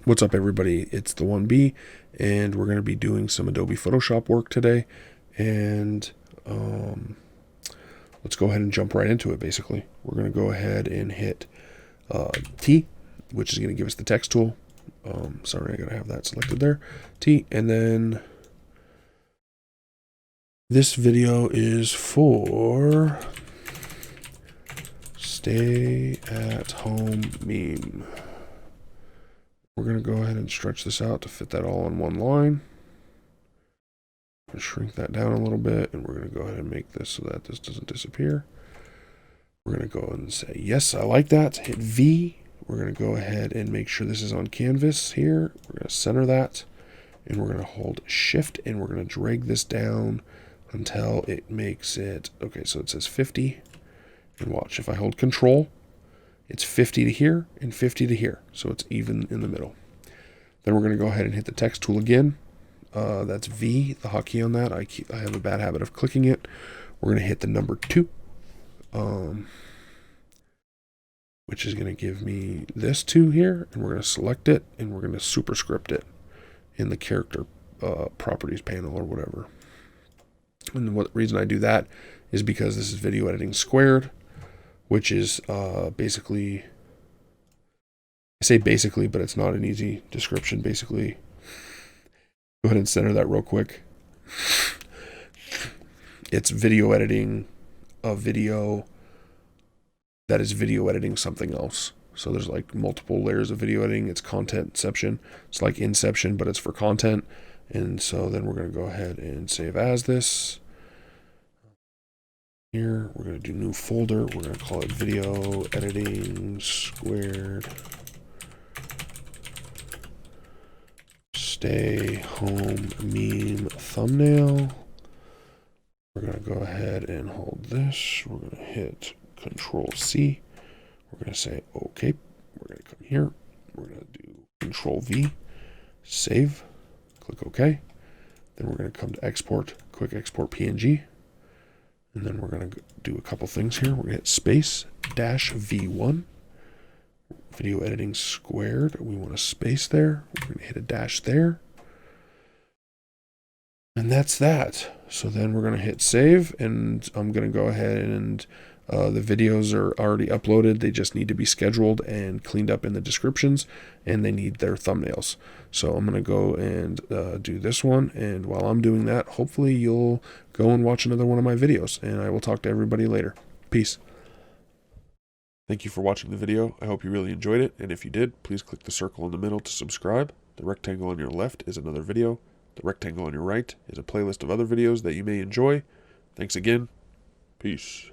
What's up, everybody? It's the 1B, and we're going to be doing some Adobe Photoshop work today. And let's go ahead and jump right into it, basically. We're going to go ahead and hit T, which is going to give us the text tool. Sorry, I got to have that selected there. T, and then this video is for Stay at Home Meme. We're going to go ahead and stretch this out to fit that all in one line. Shrink that down a little bit, and we're going to go ahead and make this so that this doesn't disappear. We're going to go and say, yes, I like that. Hit V. We're going to go ahead and make sure this is on canvas here. We're going to center that, and we're going to hold Shift, and we're going to drag this down until it makes it, okay, so it says 50. And watch, if I hold Control, it's 50 to here and 50 to here, so it's even in the middle. Then we're going to go ahead and hit the text tool again. That's V, the hotkey on that. I have a bad habit of clicking it. We're going to hit the number 2, which is going to give me this 2 here, and we're going to select it, and we're going to superscript it in the character properties panel or whatever. And the reason I do that is because this is video editing squared, which is basically, I say basically, but it's not an easy description. Basically, go ahead and center that real quick. It's video editing a video that is video editing something else. So there's like multiple layers of video editing. It's contentception. It's like Inception, but it's for content. And so then we're going to go ahead and save as this. Here, we're going to do new folder. We're going to call it video editing squared. Stay home meme thumbnail. We're going to go ahead and hold this. We're going to hit Control C. We're going to say OK. We're going to come here. We're going to do Control V. Save. Click OK. Then we're going to come to export. Quick export PNG. And then we're going to do a couple things here. We're going to hit space dash V1. Video editing squared. We want a space there. We're going to hit a dash there. And that's that. So then we're going to hit save, and I'm going to go ahead and the videos are already uploaded. They just need to be scheduled and cleaned up in the descriptions, and they need their thumbnails. So I'm going to go and do this one, and while I'm doing that, hopefully you'll go and watch another one of my videos, and I will talk to everybody later. Peace. Thank you for watching the video. I hope you really enjoyed it, and if you did, please click the circle in the middle to subscribe. The rectangle on your left is another video. The rectangle on your right is a playlist of other videos that you may enjoy. Thanks again. Peace.